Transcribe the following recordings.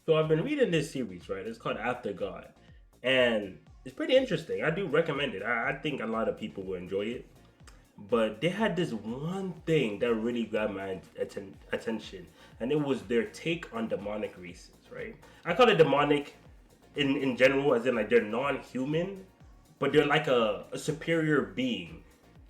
So I've been reading this series, right? It's called After God, and it's pretty interesting. I do recommend it. I think a lot of people will enjoy it. But they had this one thing that really grabbed my attention, and it was their take on demonic races, right? I call it demonic in general, as in like they're non-human, but they're like a superior being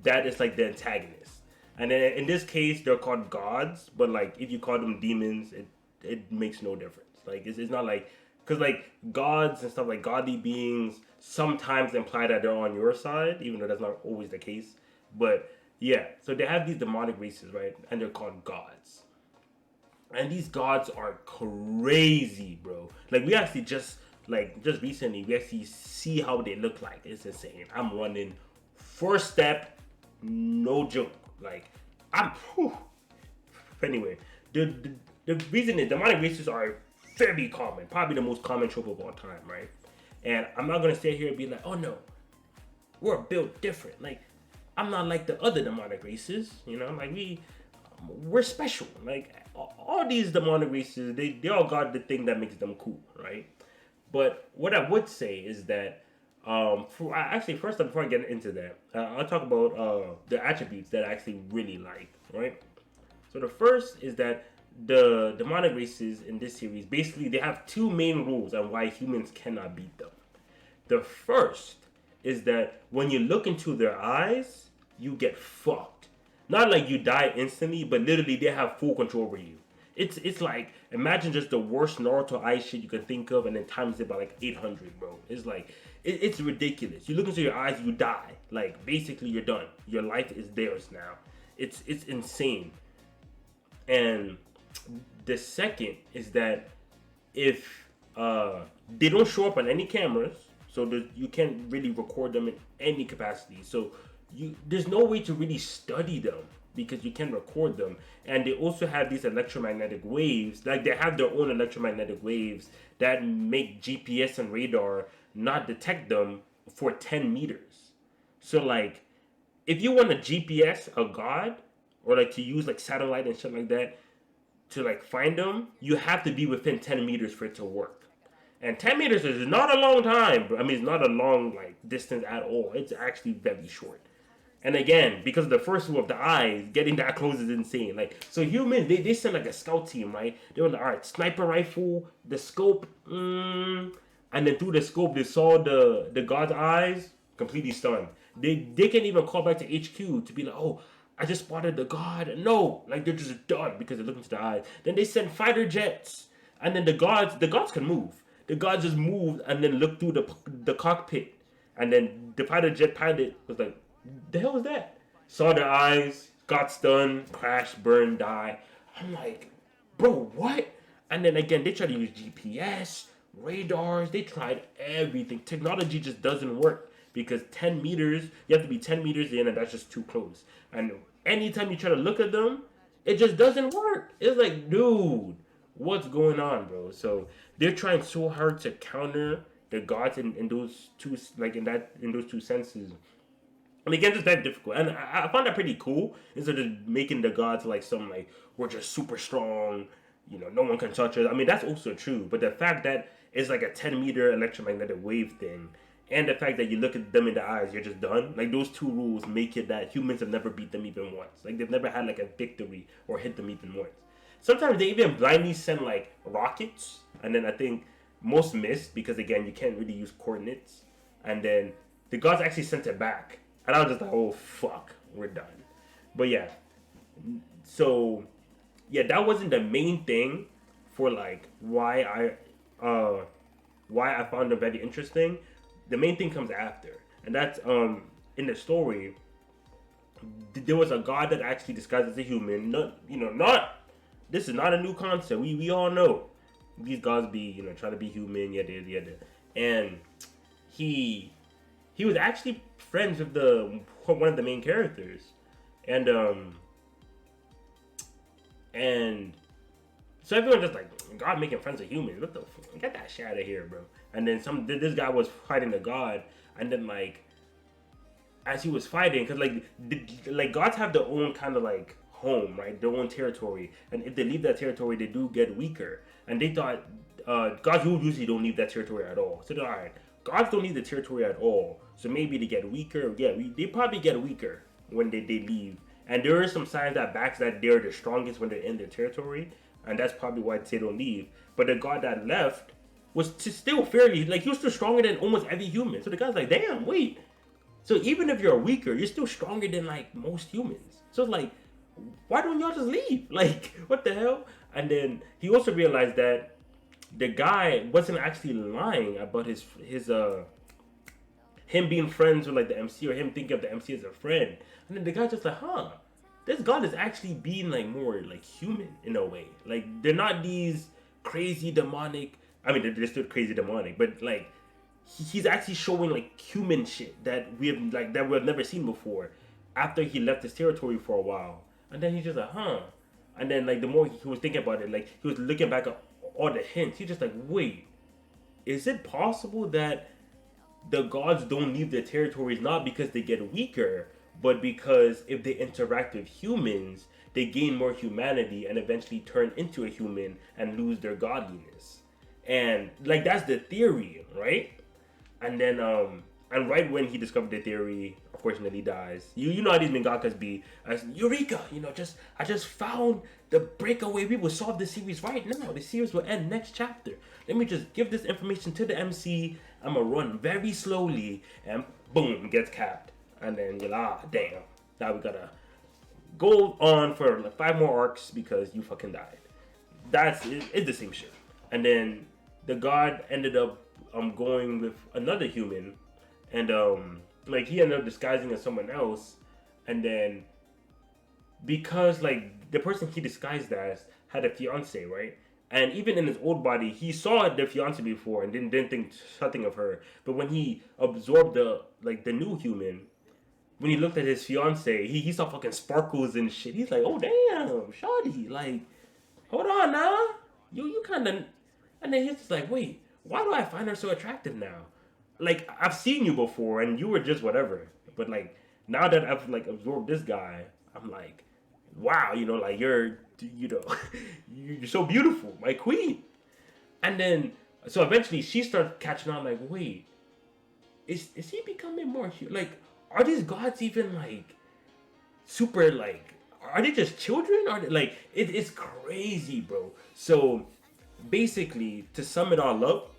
that is like the antagonist. And then in this case, they're called gods, but like if you call them demons, it makes no difference. Like it's not like because like gods and stuff like godly beings sometimes imply that they're on your side, even though that's not always the case. But yeah, so they have these demonic races, right? And they're called gods. And these gods are crazy, bro. Like we actually just recently we actually see how they look like. It's insane. I'm running first step, no joke. Like I'm whew. Anyway, the reason is demonic races are very common, probably the most common trope of all time, right? And I'm not gonna sit here and be like, oh no, we're built different. Like I'm not like the other demonic races, you know. Like we're special. Like all these demonic races, they all got the thing that makes them cool, right? But what I would say is that actually first before I get into that, I'll talk about the attributes that I actually really like, right? So the first is that the demonic races in this series basically they have two main rules on why humans cannot beat them. The first is that when you look into their eyes, you get fucked. Not like you die instantly, but literally they have full control over you. It's like imagine just the worst Naruto eyes shit you could think of, and then times it by like 800, bro. It's like it's ridiculous. You look into your eyes, you die. Like basically, you're done. Your life is theirs now. It's insane. And the second is that if they don't show up on any cameras, so you can't really record them in any capacity. So there's no way to really study them because you can record them. And they also have these electromagnetic waves, like they have their own electromagnetic waves that make GPS and radar not detect them for 10 meters. So like if you want to GPS a god or like to use like satellite and shit like that to like find them, you have to be within 10 meters for it to work. And 10 meters is not a long time. I mean, it's not a long like distance at all. It's actually very short. And again, because of the first rule of the eyes, getting that close is insane. Like, so humans, they send like a scout team, right? They were like, all right, sniper rifle, the scope, and then through the scope, they saw the god's eyes, completely stunned. They can't even call back to HQ to be like, oh, I just spotted the god. No, like they're just done because they're looking to the eyes. Then they send fighter jets, and then the gods can move. The gods just moved and then looked through the cockpit, and then the fighter jet pilot was like, the hell was that? Saw their eyes, got stunned, crashed, burned, die. I'm like, bro, what? And then again, they tried to use GPS, radars. They tried everything. Technology just doesn't work because 10 meters, you have to be 10 meters in, and that's just too close. And anytime you try to look at them, it just doesn't work. It's like, dude, what's going on, bro? So they're trying so hard to counter the gods in those two, like in those two senses. And again, it's that difficult, and I found that pretty cool. Instead of making the gods like some like we're just super strong, no one can touch us. I mean, that's also true. But the fact that it's like a 10-meter electromagnetic wave thing, and the fact that you look at them in the eyes, you're just done. Like those two rules make it that humans have never beat them even once. Like they've never had like a victory or hit them even once. Sometimes they even blindly send like rockets, and then I think most miss because again you can't really use coordinates, and then the gods actually sent it back. And I was just like, oh, fuck, we're done. But yeah, so, yeah, that wasn't the main thing for, like, why I found them very interesting. The main thing comes after. And that's, in the story, there was a god that actually disguised as a human. This is not a new concept. We all know. These gods be, trying to be human, yada, yada, yada. And he was actually friends with the one of the main characters, and so everyone just like God making friends with humans. What the fuck? Get that shit out of here, bro. And then this guy was fighting the god, and then like as he was fighting, because like gods have their own kind of like home, right? Their own territory, and if they leave that territory, they do get weaker. And they thought gods who usually don't leave that territory at all. So they're all right. Gods don't leave the territory at all. So maybe they get weaker. Yeah, they probably get weaker when they leave. And there are some signs that backs that they're the strongest when they're in their territory, and that's probably why they don't leave. But the god that left was still fairly, like, he was still stronger than almost every human. So the guy's like, damn, wait. So even if you're weaker, you're still stronger than like most humans. So it's like, why don't y'all just leave? Like, what the hell? And then he also realized that the guy wasn't actually lying about his him being friends with like the MC, or him thinking of the MC as a friend. And then the guy's just like, huh, this god is actually being like more like human in a way. Like, they're not these crazy demonic. I mean, they're still crazy demonic, but like he's actually showing like human shit that we've never seen before. After he left his territory for a while, and then he's just like, huh. And then like the more he was thinking about it, like he was looking back at all the hints. He's just like, wait, is it possible that the gods don't leave their territories not because they get weaker, but because if they interact with humans, they gain more humanity and eventually turn into a human and lose their godliness? And like, that's the theory, right? And then and right when he discovered the theory, unfortunately dies. You know how these mangakas be, as Eureka, I just found the breakaway. We will solve the series right now. The series will end next chapter. Let me just give this information to the MC. I'm gonna run very slowly, and boom, gets capped. And then you're like, damn, now we gotta go on for like 5 more arcs because you fucking died. It's the same shit. And then the god ended up going with another human, and like he ended up disguising as someone else. And then because like the person he disguised as had a fiance, right? And even in his old body, he saw the fiance before and didn't think something of her. But when he absorbed the new human, when he looked at his fiance, he saw fucking sparkles and shit. He's like, oh damn, shawty, like, hold on now, you kind of. And then he's just like, wait, why do I find her so attractive now? Like, I've seen you before and you were just whatever. But like, now that I've like absorbed this guy, I'm like, wow, like you're so beautiful, my queen. And then, so eventually she starts catching on, like, wait, is he becoming more like, are these gods even like super, like, are they just children? Are they like, it's crazy, bro. So basically, to sum it all up,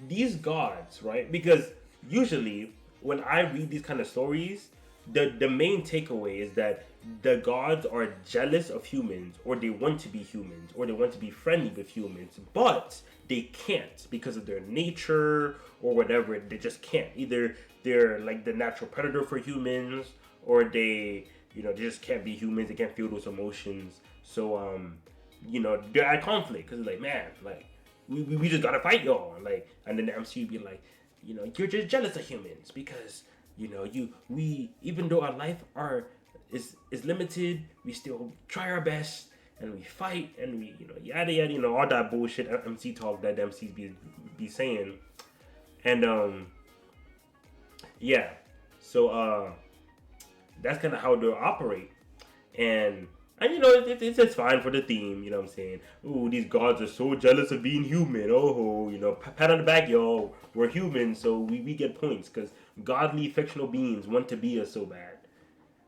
these gods, right? Because usually when I read these kind of stories, the main takeaway is that the gods are jealous of humans, or they want to be humans, or they want to be friendly with humans, but they can't because of their nature or whatever. They just can't. Either they're like the natural predator for humans, or they just can't be humans. They can't feel those emotions. So they're at conflict because it's like, man, like we just gotta fight y'all. Like, and then the MC be like, you're just jealous of humans because we even though our life is limited, we still try our best and we fight and we yada yada, all that bullshit MC talk that the MCs be saying. And yeah, so that's kind of how they operate. And it's fine for the theme, you know what I'm saying? Ooh, these gods are so jealous of being human. Oh, pat on the back, y'all. We're human, so we get points because godly fictional beings want to be us so bad.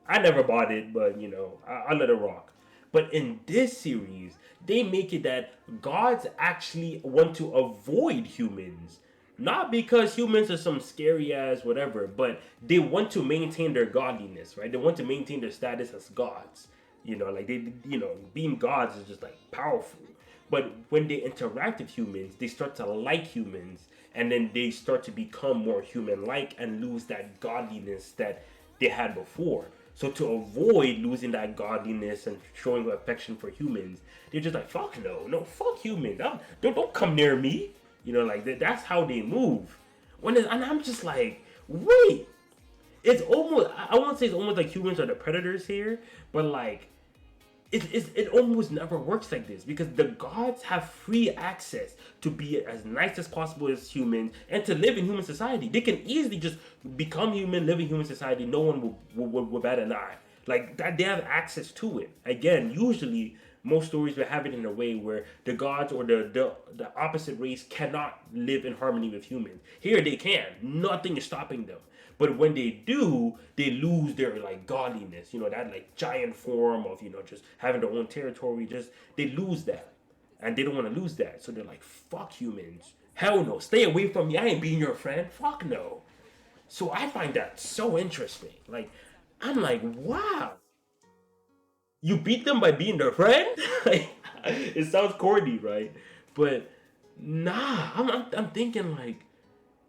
I never bought it, but I let it rock. But in this series, they make it that gods actually want to avoid humans. Not because humans are some scary ass whatever, but they want to maintain their godliness, right? They want to maintain their status as gods. Like they, being gods is just like powerful. But when they interact with humans, they start to like humans, and then they start to become more human-like and lose that godliness that they had before. So to avoid losing that godliness and showing affection for humans, they're just like, fuck no, fuck humans. Don't come near me. Like that's how they move. And I'm just like, wait, it's almost, I won't say it's almost like humans are the predators here, but like, it almost never works like this because the gods have free access to be as nice as possible as humans and to live in human society. They can easily just become human, live in human society. No one will bat an eye. Like that, they have access to it. Again, usually most stories will have it in a way where the gods or the opposite race cannot live in harmony with humans. Here they can. Nothing is stopping them. But when they do, they lose their like godliness. You know, that like giant form of, just having their own territory. Just they lose that. And they don't want to lose that. So they're like, fuck humans. Hell no. Stay away from me. I ain't being your friend. Fuck no. So I find that so interesting. Like, I'm like, wow. You beat them by being their friend? Like, it sounds corny, right? But nah, I'm thinking like,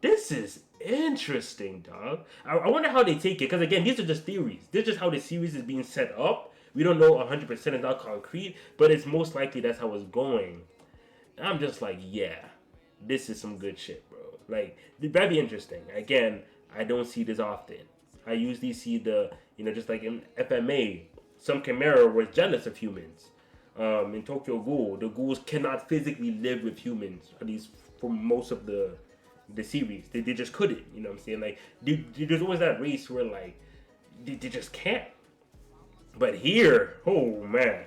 this is interesting, dog. I wonder how they take it, because again, these are just theories. This is just how the series is being set up. We don't know 100%, it's not concrete, but it's most likely that's how it's going. And I'm just like, yeah, this is some good shit, bro. Like, that'd be interesting. Again, I don't see this often. I usually see just like in FMA, some Chimera was jealous of humans. In Tokyo Ghoul, the ghouls cannot physically live with humans, at least for most of the series. They just couldn't, you know what I'm saying? Like, there's always that race where, like, they just can't. But here, oh man,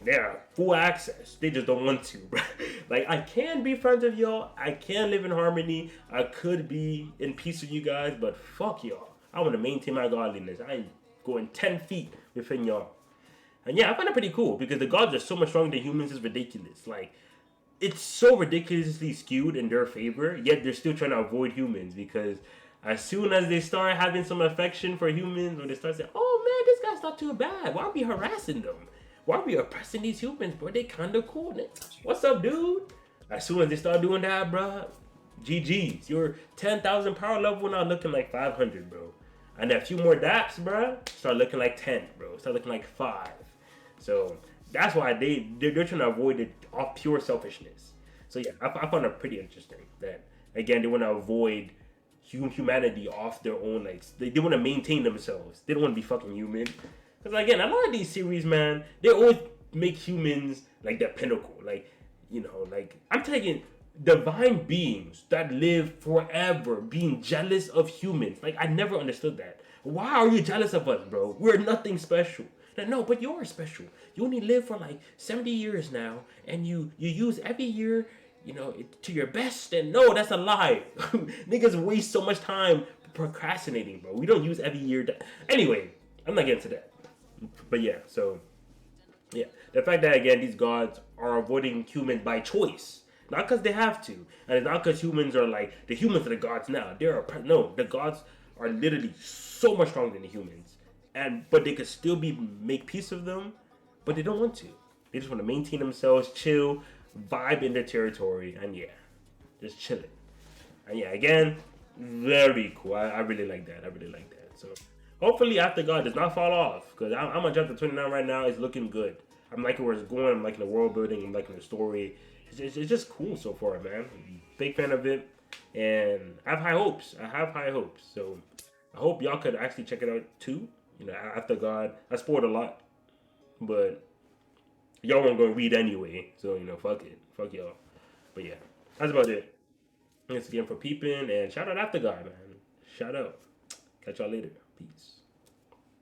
they have full access. They just don't want to, bro. Like, I can be friends with y'all. I can live in harmony. I could be in peace with you guys, but fuck y'all. I want to maintain my godliness. I ain't going 10 feet within y'all. And yeah, I find it pretty cool because the gods are so much stronger than humans. It's ridiculous. Like, it's so ridiculously skewed in their favor, yet they're still trying to avoid humans because as soon as they start having some affection for humans, or they start saying, "Oh man, this guy's not too bad. Why are we harassing them? Why are we oppressing these humans, bro? They kind of cool. What's up, dude?" As soon as they start doing that, bro, GG's. Your 10,000 power level now looking like 500, bro. And a few more daps, bro, start looking like 10, bro. Start looking like 5. So that's why they're trying to avoid it off pure selfishness. So yeah, I found it pretty interesting that again they want to avoid humanity off their own. Like they want to maintain themselves. They don't want to be fucking human. Because again, a lot of these series, man, they always make humans like their pinnacle. Like like I'm taking divine beings that live forever being jealous of humans. Like I never understood that. Why are you jealous of us, bro? We're nothing special. Like, no, but you're special. You only live for like 70 years now, and you use every year, to your best. And no, that's a lie. Niggas waste so much time procrastinating, bro. We don't use every year. Anyway, I'm not getting to that. But yeah, so yeah, the fact that again these gods are avoiding humans by choice, not because they have to, and it's not because humans are like the humans are the gods now. No, the gods are literally so much stronger than the humans, but they could still make peace with them, but they don't want to. They just want to maintain themselves, chill, vibe in their territory, and yeah, just chilling. And yeah, again, very cool. I really like that. I really like that. So hopefully After God does not fall off, because I'm on chapter 29 right now. It's looking good. I'm liking where it's going. I'm liking the world building. I'm liking the story. It's just cool so far, man. Big fan of it, and I have high hopes. So I hope y'all could actually check it out too. After God, I spoiled a lot, but y'all weren't gonna read anyway. So fuck it, fuck y'all. But yeah, that's about it. Thanks again for peeping, and shout out After God, man. Shout out. Catch y'all later. Peace.